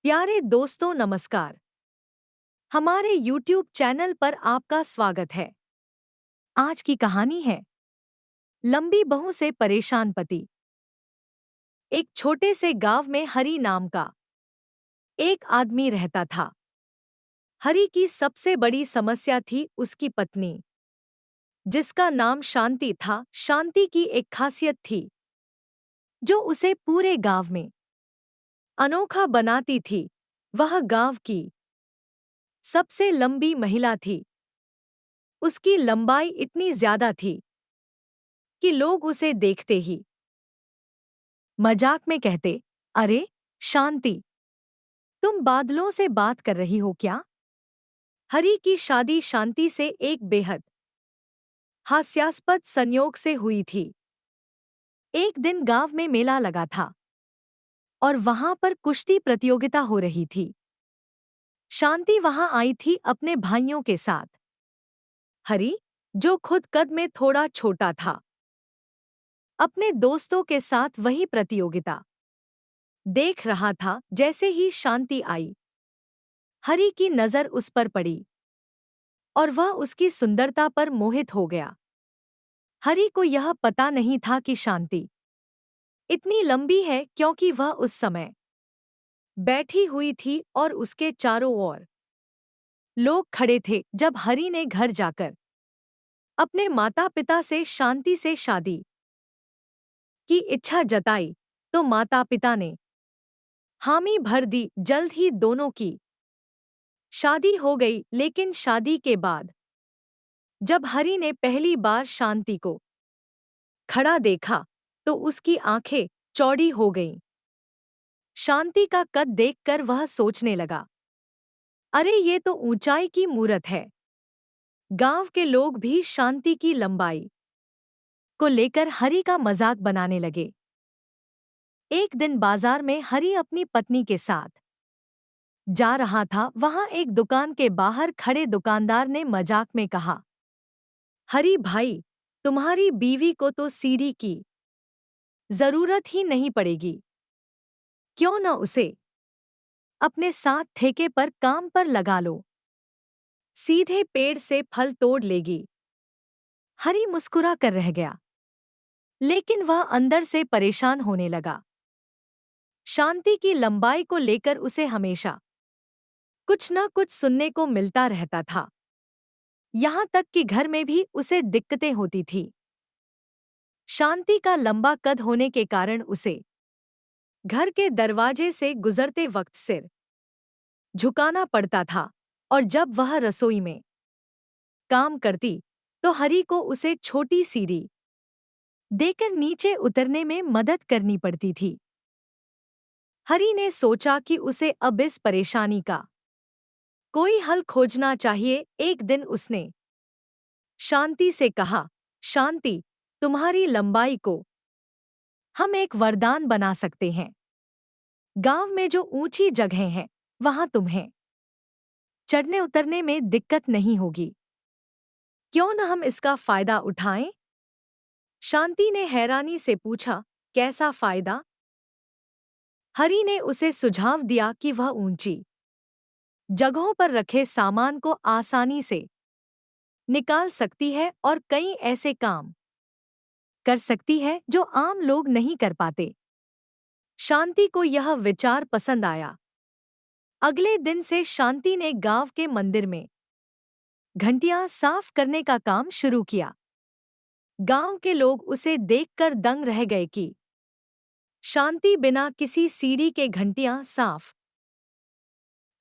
प्यारे दोस्तों नमस्कार। हमारे YouTube चैनल पर आपका स्वागत है। आज की कहानी है लंबी बहू से परेशान पति। एक छोटे से गांव में हरि नाम का एक आदमी रहता था। हरि की सबसे बड़ी समस्या थी उसकी पत्नी, जिसका नाम शांति था। शांति की एक खासियत थी जो उसे पूरे गांव में अनोखा बनाती थी। वह गांव की सबसे लंबी महिला थी। उसकी लंबाई इतनी ज्यादा थी कि लोग उसे देखते ही मजाक में कहते, अरे शांति, तुम बादलों से बात कर रही हो क्या? हरि की शादी शांति से एक बेहद हास्यास्पद संयोग से हुई थी। एक दिन गांव में मेला लगा था और वहां पर कुश्ती प्रतियोगिता हो रही थी। शांति वहां आई थी अपने भाइयों के साथ। हरि, जो खुद कद में थोड़ा छोटा था, अपने दोस्तों के साथ वही प्रतियोगिता देख रहा था। जैसे ही शांति आई, हरि की नजर उस पर पड़ी और वह उसकी सुंदरता पर मोहित हो गया। हरि को यह पता नहीं था कि शांति इतनी लंबी है, क्योंकि वह उस समय बैठी हुई थी और उसके चारों ओर लोग खड़े थे। जब हरि ने घर जाकर अपने माता पिता से शांति से शादी की इच्छा जताई तो माता पिता ने हामी भर दी। जल्द ही दोनों की शादी हो गई। लेकिन शादी के बाद जब हरि ने पहली बार शांति को खड़ा देखा तो उसकी आंखें चौड़ी हो गईं। शांति का कद देखकर वह सोचने लगा, अरे ये तो ऊंचाई की मूरत है। गांव के लोग भी शांति की लंबाई को लेकर हरि का मजाक बनाने लगे। एक दिन बाजार में हरि अपनी पत्नी के साथ जा रहा था। वहां एक दुकान के बाहर खड़े दुकानदार ने मजाक में कहा, हरि भाई, तुम्हारी बीवी को तो सीढ़ी की जरूरत ही नहीं पड़ेगी, क्यों न उसे अपने साथ ठेके पर काम पर लगा लो, सीधे पेड़ से फल तोड़ लेगी। हरि मुस्कुरा कर रह गया, लेकिन वह अंदर से परेशान होने लगा। शांति की लंबाई को लेकर उसे हमेशा कुछ न कुछ सुनने को मिलता रहता था। यहां तक कि घर में भी उसे दिक्कतें होती थी। शांति का लंबा कद होने के कारण उसे घर के दरवाजे से गुजरते वक्त सिर झुकाना पड़ता था, और जब वह रसोई में काम करती तो हरि को उसे छोटी सीढ़ी देकर नीचे उतरने में मदद करनी पड़ती थी। हरि ने सोचा कि उसे अब इस परेशानी का कोई हल खोजना चाहिए। एक दिन उसने शांति से कहा, शांति, तुम्हारी लंबाई को हम एक वरदान बना सकते हैं। गांव में जो ऊंची जगहें हैं वहां तुम्हें चढ़ने उतरने में दिक्कत नहीं होगी। क्यों न हम इसका फायदा उठाएं? शांति ने हैरानी से पूछा, कैसा फायदा? हरि ने उसे सुझाव दिया कि वह ऊंची जगहों पर रखे सामान को आसानी से निकाल सकती है और कई ऐसे काम कर सकती है जो आम लोग नहीं कर पाते। शांति को यह विचार पसंद आया। अगले दिन से शांति ने गांव के मंदिर में घंटियां साफ करने का काम शुरू किया। गांव के लोग उसे देखकर दंग रह गए कि शांति बिना किसी सीढ़ी के घंटियां साफ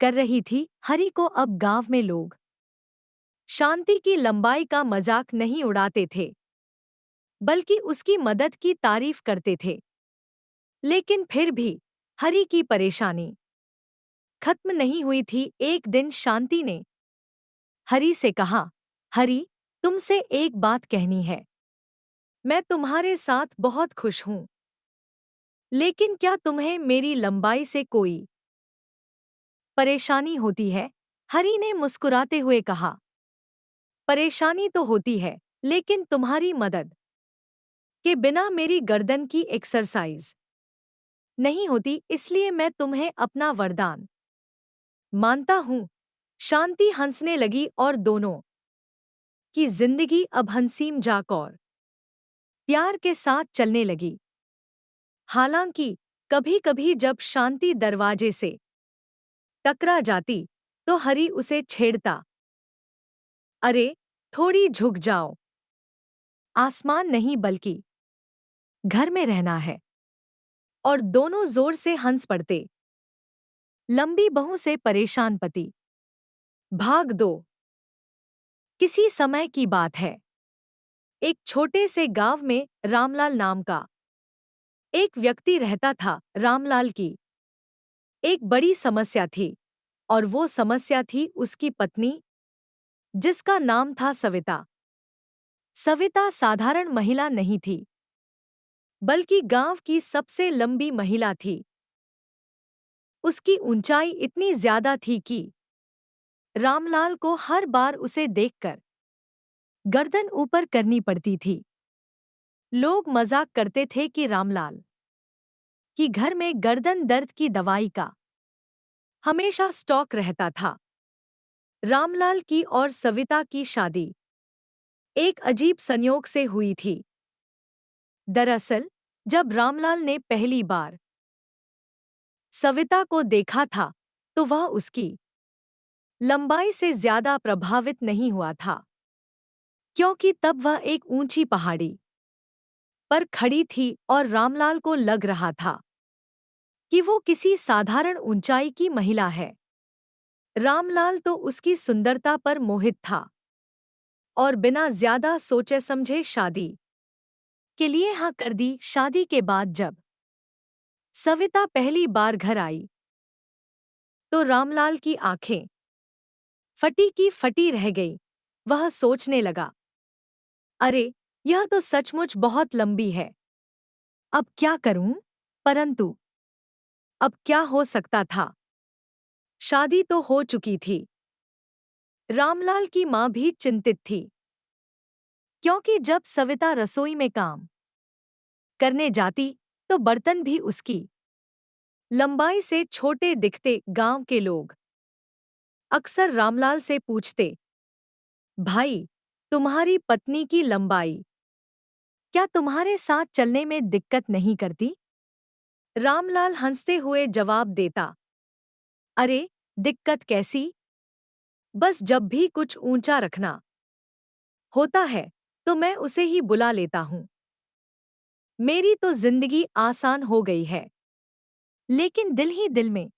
कर रही थी। हरि को अब गांव में लोग शांति की लंबाई का मजाक नहीं उड़ाते थे, बल्कि उसकी मदद की तारीफ करते थे। लेकिन फिर भी हरि की परेशानी खत्म नहीं हुई थी। एक दिन शांति ने हरि से कहा, हरि, तुमसे एक बात कहनी है। मैं तुम्हारे साथ बहुत खुश हूं, लेकिन क्या तुम्हें मेरी लंबाई से कोई परेशानी होती है? हरि ने मुस्कुराते हुए कहा, परेशानी तो होती है, लेकिन तुम्हारी मदद के बिना मेरी गर्दन की एक्सरसाइज नहीं होती, इसलिए मैं तुम्हें अपना वरदान मानता हूँ। शांति हंसने लगी और दोनों की जिंदगी अब हंसीम जाक और प्यार के साथ चलने लगी। हालांकि कभी-कभी जब शांति दरवाजे से टकरा जाती तो हरी उसे छेड़ता। अरे, थोड़ी झुक जाओ। आसमान नहीं बल्कि घर में रहना है। और दोनों जोर से हंस पड़ते। लंबी बहू से परेशान पति। भाग दो। किसी समय की बात है। एक छोटे से गांव में रामलाल नाम का एक व्यक्ति रहता था। रामलाल की एक बड़ी समस्या थी और वो समस्या थी उसकी पत्नी, जिसका नाम था सविता। सविता साधारण महिला नहीं थी, बल्कि गांव की सबसे लंबी महिला थी। उसकी ऊंचाई इतनी ज्यादा थी कि रामलाल को हर बार उसे देखकर गर्दन ऊपर करनी पड़ती थी। लोग मजाक करते थे कि रामलाल कि घर में गर्दन दर्द की दवाई का हमेशा स्टॉक रहता था। रामलाल की और सविता की शादी एक अजीब संयोग से हुई थी। दरअसल, जब रामलाल ने पहली बार सविता को देखा था, तो वह उसकी लंबाई से ज्यादा प्रभावित नहीं हुआ था, क्योंकि तब वह एक ऊंची पहाड़ी पर खड़ी थी और रामलाल को लग रहा था कि वो किसी साधारण ऊंचाई की महिला है। रामलाल तो उसकी सुंदरता पर मोहित था और बिना ज्यादा सोचे समझे शादी के लिए हाँ कर दी। शादी के बाद जब सविता पहली बार घर आई, तो रामलाल की आंखें फटी की फटी रह गई। वह सोचने लगा, अरे, यह तो सचमुच बहुत लंबी है। अब क्या करूं? परंतु अब क्या हो सकता था? शादी तो हो चुकी थी। रामलाल की मां भी चिंतित थी, क्योंकि जब सविता रसोई में काम करने जाती तो बर्तन भी उसकी लंबाई से छोटे दिखते। गांव के लोग अक्सर रामलाल से पूछते, भाई, तुम्हारी पत्नी की लंबाई क्या तुम्हारे साथ चलने में दिक्कत नहीं करती? रामलाल हंसते हुए जवाब देता, अरे, दिक्कत कैसी? बस जब भी कुछ ऊंचा रखना होता है तो मैं उसे ही बुला लेता हूं। मेरी तो जिंदगी आसान हो गई है। लेकिन दिल ही दिल में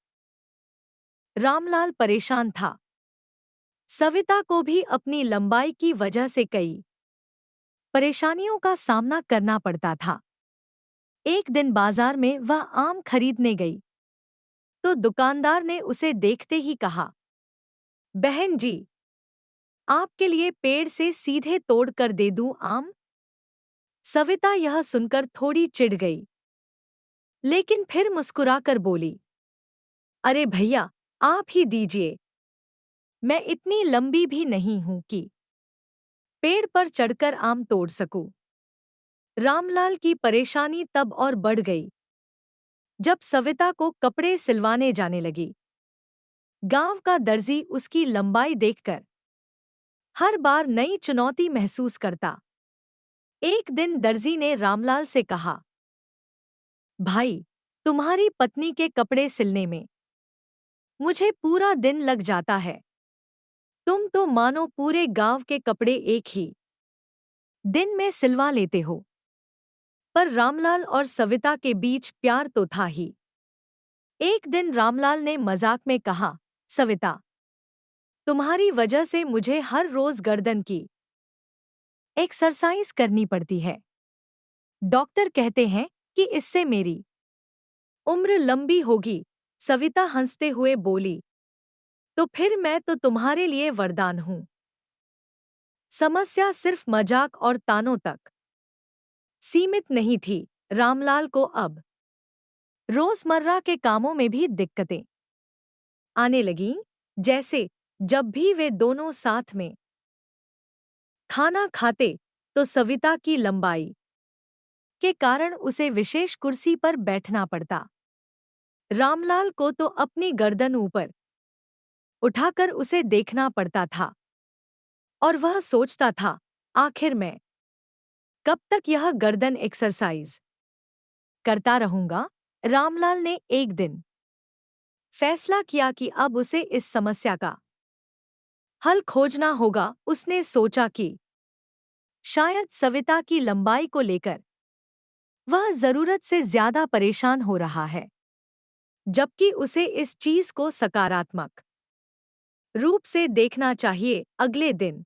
रामलाल परेशान था। सविता को भी अपनी लंबाई की वजह से कई परेशानियों का सामना करना पड़ता था। एक दिन बाजार में वह आम खरीदने गई, तो दुकानदार ने उसे देखते ही कहा, बहन जी, आपके लिए पेड़ से सीधे तोड़ कर दे दूं आम? सविता यह सुनकर थोड़ी चिढ़ गई, लेकिन फिर मुस्कुराकर बोली, अरे भैया, आप ही दीजिए। मैं इतनी लंबी भी नहीं हूं कि पेड़ पर चढ़कर आम तोड़ सकूं। रामलाल की परेशानी तब और बढ़ गई जब सविता को कपड़े सिलवाने जाने लगी। गांव का दर्जी उसकी लंबाई देखकर हर बार नई चुनौती महसूस करता। एक दिन दर्जी ने रामलाल से कहा, भाई, तुम्हारी पत्नी के कपड़े सिलने में मुझे पूरा दिन लग जाता है। तुम तो मानो पूरे गांव के कपड़े एक ही दिन में सिलवा लेते हो। पर रामलाल और सविता के बीच प्यार तो था ही। एक दिन रामलाल ने मजाक में कहा, सविता, तुम्हारी वजह से मुझे हर रोज गर्दन की एक्सरसाइज करनी पड़ती है। डॉक्टर कहते हैं कि इससे मेरी उम्र लंबी होगी। सविता हंसते हुए बोली, तो फिर मैं तो तुम्हारे लिए वरदान हूं। समस्या सिर्फ मजाक और तानों तक सीमित नहीं थी। रामलाल को अब रोजमर्रा के कामों में भी दिक्कतें आने लगीं, जैसे जब भी वे दोनों साथ में खाना खाते तो सविता की लंबाई के कारण उसे विशेष कुर्सी पर बैठना पड़ता। रामलाल को तो अपनी गर्दन ऊपर उठाकर उसे देखना पड़ता था और वह सोचता था, आखिर मैं कब तक यह गर्दन एक्सरसाइज करता रहूंगा। रामलाल ने एक दिन फैसला किया कि अब उसे इस समस्या का हल खोजना होगा। उसने सोचा कि शायद सविता की लंबाई को लेकर वह जरूरत से ज्यादा परेशान हो रहा है, जबकि उसे इस चीज को सकारात्मक रूप से देखना चाहिए। अगले दिन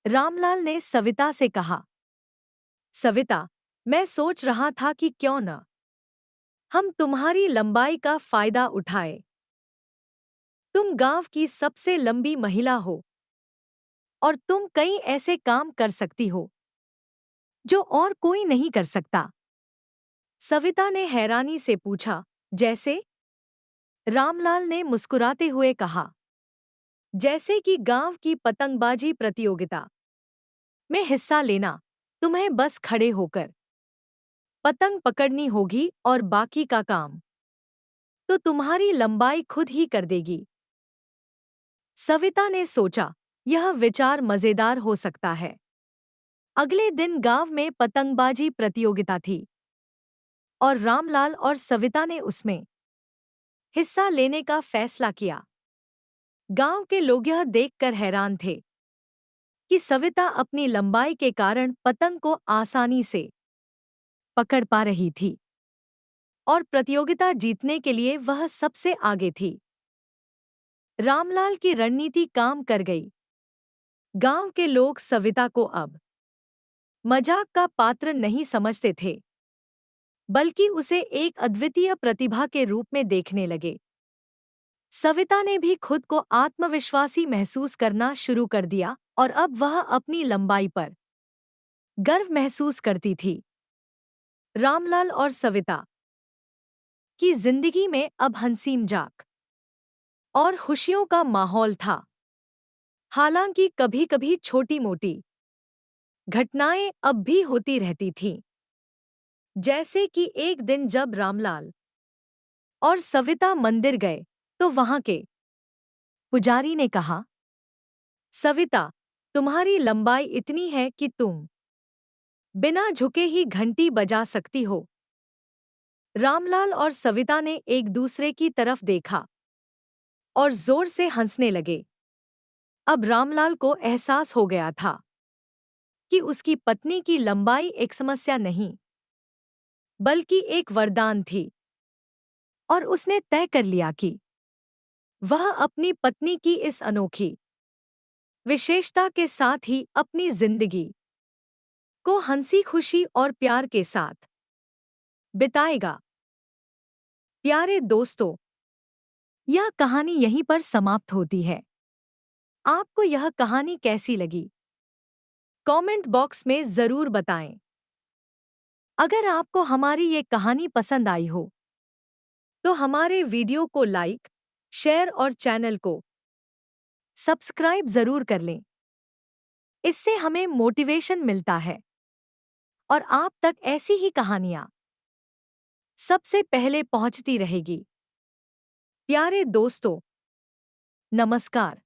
रामलाल ने सविता से कहा, सविता, मैं सोच रहा था कि क्यों न हम तुम्हारी लंबाई का फायदा उठाए। तुम गांव की सबसे लंबी महिला हो और तुम कई ऐसे काम कर सकती हो जो और कोई नहीं कर सकता। सविता ने हैरानी से पूछा, जैसे? रामलाल ने मुस्कुराते हुए कहा, जैसे कि गांव की पतंगबाजी प्रतियोगिता में हिस्सा लेना। तुम्हें बस खड़े होकर पतंग पकड़नी होगी और बाकी का काम तो तुम्हारी लंबाई खुद ही कर देगी। सविता ने सोचा, यह विचार मजेदार हो सकता है। अगले दिन गांव में पतंगबाजी प्रतियोगिता थी और रामलाल और सविता ने उसमें हिस्सा लेने का फैसला किया। गांव के लोग यह देखकर हैरान थे कि सविता अपनी लंबाई के कारण पतंग को आसानी से पकड़ पा रही थी और प्रतियोगिता जीतने के लिए वह सबसे आगे थी। रामलाल की रणनीति काम कर गई। गांव के लोग सविता को अब मजाक का पात्र नहीं समझते थे, बल्कि उसे एक अद्वितीय प्रतिभा के रूप में देखने लगे। सविता ने भी खुद को आत्मविश्वासी महसूस करना शुरू कर दिया और अब वह अपनी लंबाई पर गर्व महसूस करती थी। रामलाल और सविता की जिंदगी में अब हंसी मजाक और खुशियों का माहौल था। हालांकि कभी-कभी छोटी-मोटी घटनाएं अब भी होती रहती थीं। जैसे कि एक दिन जब रामलाल और सविता मंदिर गए तो वहां के पुजारी ने कहा, सविता, तुम्हारी लंबाई इतनी है कि तुम बिना झुके ही घंटी बजा सकती हो। रामलाल और सविता ने एक दूसरे की तरफ देखा और जोर से हंसने लगे। अब रामलाल को एहसास हो गया था कि उसकी पत्नी की लंबाई एक समस्या नहीं, बल्कि एक वरदान थी और उसने तय कर लिया कि वह अपनी पत्नी की इस अनोखी विशेषता के साथ ही अपनी जिंदगी को हंसी खुशी और प्यार के साथ बिताएगा। प्यारे दोस्तों, यह कहानी यहीं पर समाप्त होती है। आपको यह कहानी कैसी लगी? कमेंट बॉक्स में जरूर बताएं। अगर आपको हमारी ये कहानी पसंद आई हो तो हमारे वीडियो को लाइक, शेयर और चैनल को सब्सक्राइब जरूर कर लें। इससे हमें मोटिवेशन मिलता है और आप तक ऐसी ही कहानियां सबसे पहले पहुंचती रहेगी। प्यारे दोस्तों, नमस्कार।